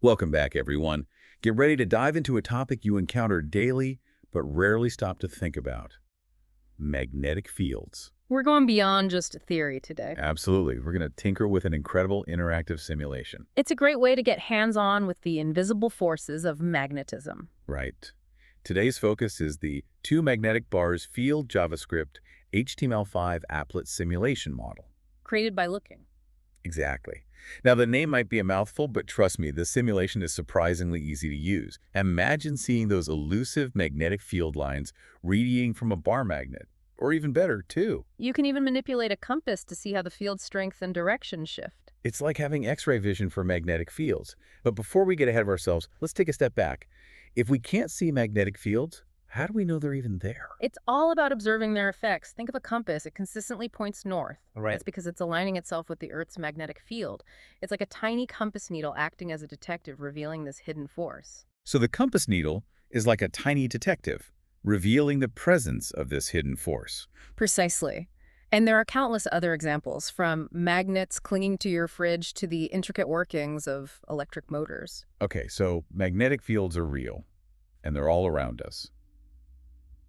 Welcome back, everyone. Get ready to dive into a topic you encounter daily but rarely stop to think about: magnetic fields. We're going beyond just theory today. Absolutely. We're going to tinker with an incredible interactive simulation. It's a great way to get hands-on with the invisible forces of magnetism. Right. Today's focus is the two magnetic bars field JavaScript HTML5 applet simulation model. Created by looking. Exactly. Now, the name might be a mouthful, but trust me, this simulation is surprisingly easy to use. Imagine seeing those elusive magnetic field lines radiating from a bar magnet. Or even better, too. You can even manipulate a compass to see how the field strength and direction shift. It's like having X-ray vision for magnetic fields. But before we get ahead of ourselves, let's take a step back. If we can't see magnetic fields, how do we know they're even there? It's all about observing their effects. Think of a compass. It consistently points north. Right. That's because it's aligning itself with the Earth's magnetic field. It's like a tiny compass needle acting as a detective, revealing this hidden force. So the compass needle is like a tiny detective, revealing the presence of this hidden force. Precisely. And there are countless other examples, from magnets clinging to your fridge to the intricate workings of electric motors. Okay, so magnetic fields are real, and they're all around us.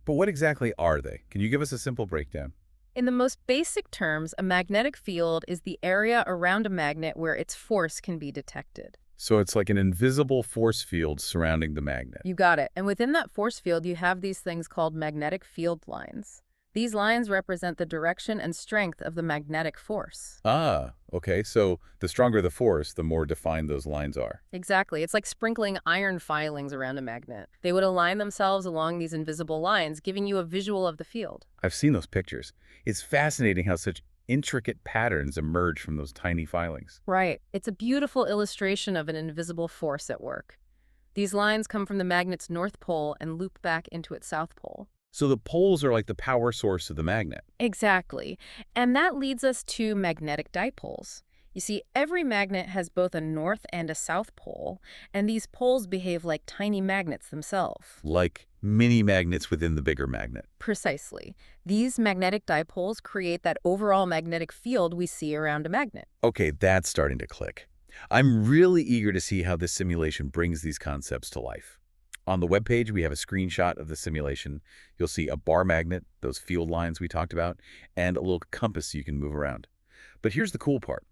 But what exactly are they? Can you give us a simple breakdown? In the most basic terms, a magnetic field is the area around a magnet where its force can be detected. So it's like an invisible force field surrounding the magnet. You got it. And within that force field, you have these things called magnetic field lines. These lines represent the direction and strength of the magnetic force. Ah, okay. So the stronger the force, the more defined those lines are. Exactly. It's like sprinkling iron filings around a magnet. They would align themselves along these invisible lines, giving you a visual of the field. I've seen those pictures. It's fascinating how such intricate patterns emerge from those tiny filings. Right. It's a beautiful illustration of an invisible force at work. These lines come from the magnet's north pole and loop back into its south pole. So the poles are like the power source of the magnet. Exactly. And that leads us to magnetic dipoles. You see, every magnet has both a north and a south pole, and these poles behave like tiny magnets themselves. Like mini magnets within the bigger magnet. Precisely. These magnetic dipoles create that overall magnetic field we see around a magnet. Okay, that's starting to click. I'm really eager to see how this simulation brings these concepts to life. On the webpage, we have a screenshot of the simulation. You'll see a bar magnet, those field lines we talked about, and a little compass you can move around. But here's the cool part.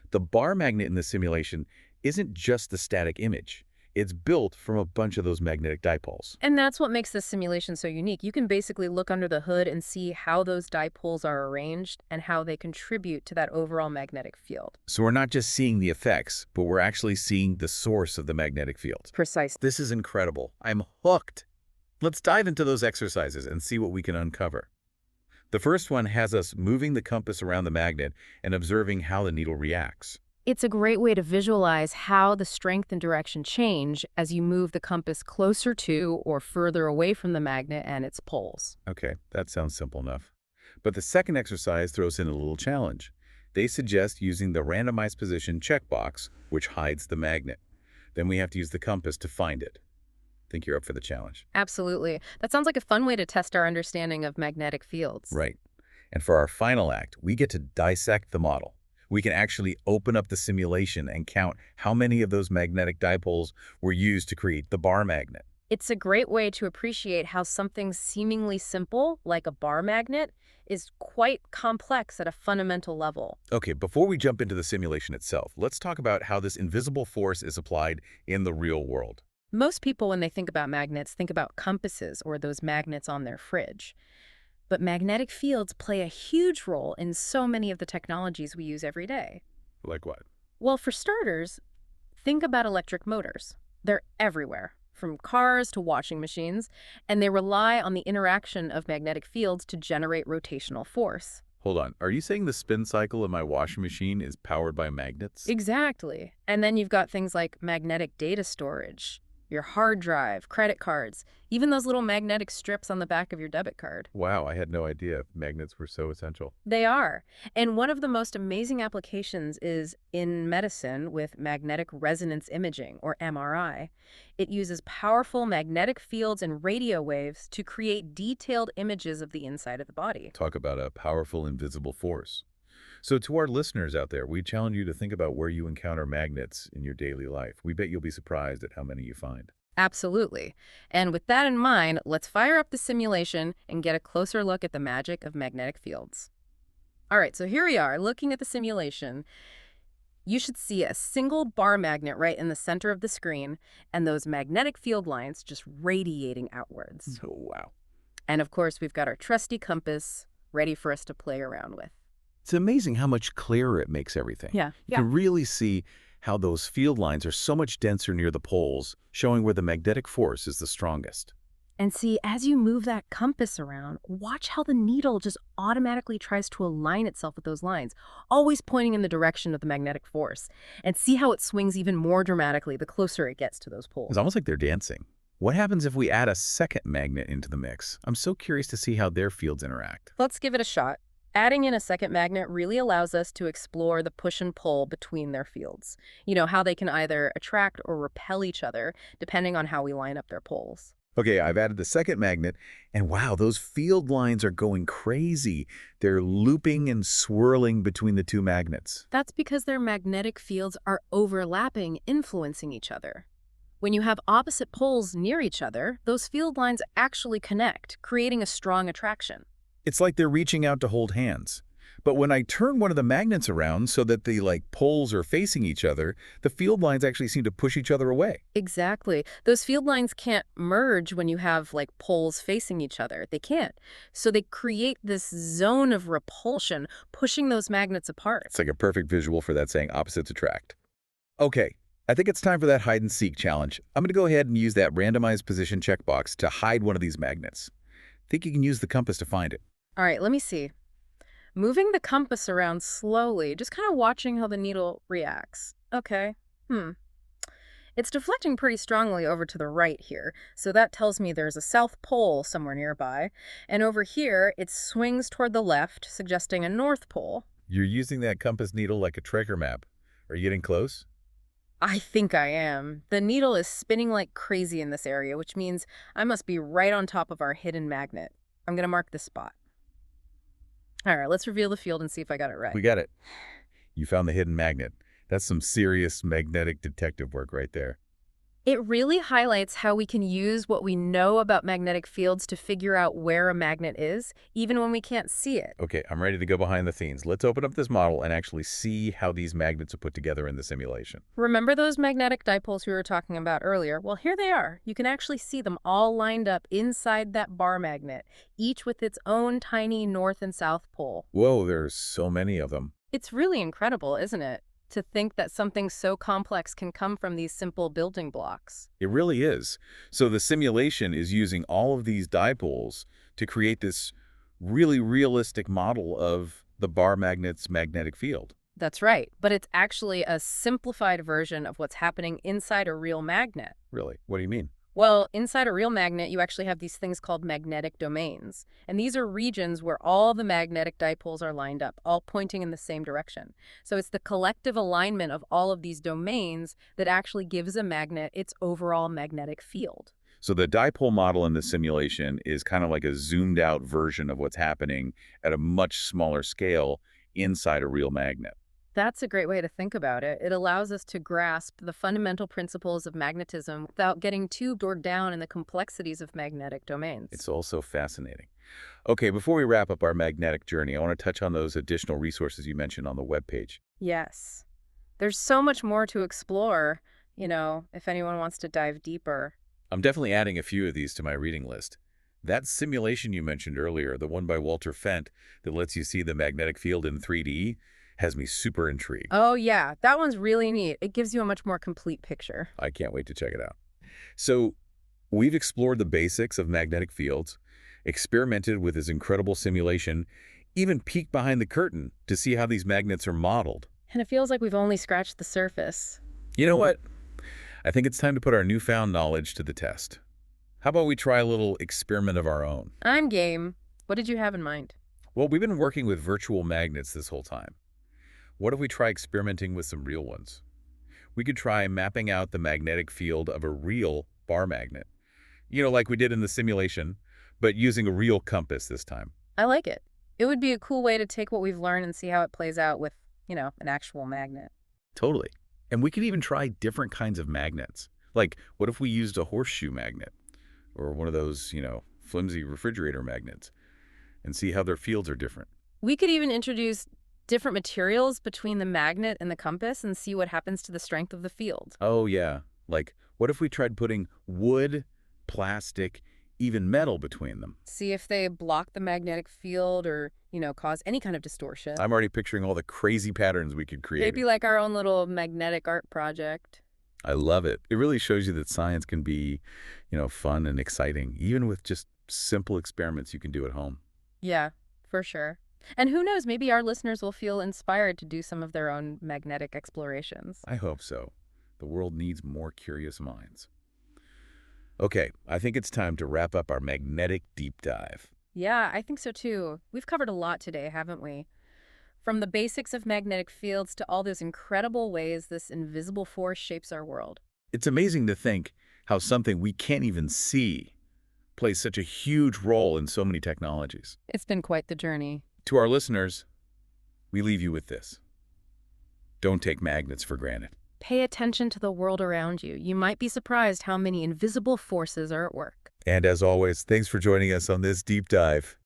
The bar magnet in the simulation isn't just the static image. It's built from a bunch of those magnetic dipoles. And that's what makes this simulation so unique. You can basically look under the hood and see how those dipoles are arranged and how they contribute to that overall magnetic field. So we're not just seeing the effects, but we're actually seeing the source of the magnetic field. Precisely. This is incredible. I'm hooked. Let's dive into those exercises and see what we can uncover. The first one has us moving the compass around the magnet and observing how the needle reacts. It's a great way to visualize how the strength and direction change as you move the compass closer to or further away from the magnet and its poles. Okay, that sounds simple enough. But the second exercise throws in a little challenge. They suggest using the randomized position checkbox, which hides the magnet. Then we have to use the compass to find it. Think you're up for the challenge? Absolutely. That sounds like a fun way to test our understanding of magnetic fields. Right. And for our final act, we get to dissect the model. We can actually open up the simulation and count how many of those magnetic dipoles were used to create the bar magnet. It's a great way to appreciate how something seemingly simple, like a bar magnet, is quite complex at a fundamental level. Okay, before we jump into the simulation itself, let's talk about how this invisible force is applied in the real world. Most people, when they think about magnets, think about compasses or those magnets on their fridge. But magnetic fields play a huge role in so many of the technologies we use every day. Like what? Well, for starters, think about electric motors. They're everywhere, from cars to washing machines, and they rely on the interaction of magnetic fields to generate rotational force. Hold on, are you saying the spin cycle of my washing machine is powered by magnets? Exactly. And then you've got things like magnetic data storage, your hard drive, credit cards, even those little magnetic strips on the back of your debit card. Wow, I had no idea magnets were so essential. They are. And one of the most amazing applications is in medicine with magnetic resonance imaging, or MRI. It uses powerful magnetic fields and radio waves to create detailed images of the inside of the body. Talk about a powerful invisible force. So to our listeners out there, we challenge you to think about where you encounter magnets in your daily life. We bet you'll be surprised at how many you find. Absolutely. And with that in mind, let's fire up the simulation and get a closer look at the magic of magnetic fields. All right, so here we are looking at the simulation. You should see a single bar magnet right in the center of the screen and those magnetic field lines just radiating outwards. Oh, wow. And of course, we've got our trusty compass ready for us to play around with. It's amazing how much clearer it makes everything. Yeah. You can really see how those field lines are so much denser near the poles, showing where the magnetic force is the strongest. And see, as you move that compass around, watch how the needle just automatically tries to align itself with those lines, always pointing in the direction of the magnetic force. And see how it swings even more dramatically the closer it gets to those poles. It's almost like they're dancing. What happens if we add a second magnet into the mix? I'm so curious to see how their fields interact. Let's give it a shot. Adding in a second magnet really allows us to explore the push and pull between their fields. You know, how they can either attract or repel each other, depending on how we line up their poles. Okay, I've added the second magnet, and wow, those field lines are going crazy. They're looping and swirling between the two magnets. That's because their magnetic fields are overlapping, influencing each other. When you have opposite poles near each other, those field lines actually connect, creating a strong attraction. It's like they're reaching out to hold hands. But when I turn one of the magnets around so that the poles are facing each other, the field lines actually seem to push each other away. Exactly. Those field lines can't merge when you have poles facing each other. They can't. So they create this zone of repulsion, pushing those magnets apart. It's like a perfect visual for that saying opposites attract. Okay, I think it's time for that hide and seek challenge. I'm going to go ahead and use that randomized position checkbox to hide one of these magnets. Think you can use the compass to find it. All right, let me see. Moving the compass around slowly, just kind of watching how the needle reacts. Okay. It's deflecting pretty strongly over to the right here, so that tells me there's a south pole somewhere nearby. And over here, it swings toward the left, suggesting a north pole. You're using that compass needle like a treasure map. Are you getting close? I think I am. The needle is spinning like crazy in this area, which means I must be right on top of our hidden magnet. I'm going to mark this spot. All right, let's reveal the field and see if I got it right. We got it. You found the hidden magnet. That's some serious magnetic detective work right there. It really highlights how we can use what we know about magnetic fields to figure out where a magnet is, even when we can't see it. Okay, I'm ready to go behind the scenes. Let's open up this model and actually see how these magnets are put together in the simulation. Remember those magnetic dipoles we were talking about earlier? Well, here they are. You can actually see them all lined up inside that bar magnet, each with its own tiny north and south pole. Whoa, there's so many of them. It's really incredible, isn't it? To think that something so complex can come from these simple building blocks. It really is. So the simulation is using all of these dipoles to create this really realistic model of the bar magnet's magnetic field. That's right, but it's actually a simplified version of what's happening inside a real magnet. Really? What do you mean? Well, inside a real magnet, you actually have these things called magnetic domains. And these are regions where all the magnetic dipoles are lined up, all pointing in the same direction. So it's the collective alignment of all of these domains that actually gives a magnet its overall magnetic field. So the dipole model in the simulation is kind of like a zoomed out version of what's happening at a much smaller scale inside a real magnet. That's a great way to think about it. It allows us to grasp the fundamental principles of magnetism without getting too bogged down in the complexities of magnetic domains. It's also fascinating. Okay, before we wrap up our magnetic journey, I want to touch on those additional resources you mentioned on the webpage. Yes. There's so much more to explore, if anyone wants to dive deeper. I'm definitely adding a few of these to my reading list. That simulation you mentioned earlier, the one by Walter Fendt that lets you see the magnetic field in 3D, has me super intrigued. Oh, yeah. That one's really neat. It gives you a much more complete picture. I can't wait to check it out. So we've explored the basics of magnetic fields, experimented with this incredible simulation, even peeked behind the curtain to see how these magnets are modeled. And it feels like we've only scratched the surface. You know what? I think it's time to put our newfound knowledge to the test. How about we try a little experiment of our own? I'm game. What did you have in mind? Well, we've been working with virtual magnets this whole time. What if we try experimenting with some real ones? We could try mapping out the magnetic field of a real bar magnet. Like we did in the simulation, but using a real compass this time. I like it. It would be a cool way to take what we've learned and see how it plays out with, an actual magnet. Totally. And we could even try different kinds of magnets. Like, what if we used a horseshoe magnet or one of those, flimsy refrigerator magnets and see how their fields are different? We could even introduce different materials between the magnet and the compass and see what happens to the strength of the field. Oh, yeah. Like, what if we tried putting wood, plastic, even metal between them? See if they block the magnetic field or, cause any kind of distortion. I'm already picturing all the crazy patterns we could create. It'd be like our own little magnetic art project. I love it. It really shows you that science can be, fun and exciting, even with just simple experiments you can do at home. Yeah, for sure. And who knows, maybe our listeners will feel inspired to do some of their own magnetic explorations. I hope so. The world needs more curious minds. Okay, I think it's time to wrap up our magnetic deep dive. Yeah, I think so too. We've covered a lot today, haven't we? From the basics of magnetic fields to all those incredible ways this invisible force shapes our world. It's amazing to think how something we can't even see plays such a huge role in so many technologies. It's been quite the journey. To our listeners, we leave you with this. Don't take magnets for granted. Pay attention to the world around you. You might be surprised how many invisible forces are at work. And as always, thanks for joining us on this deep dive.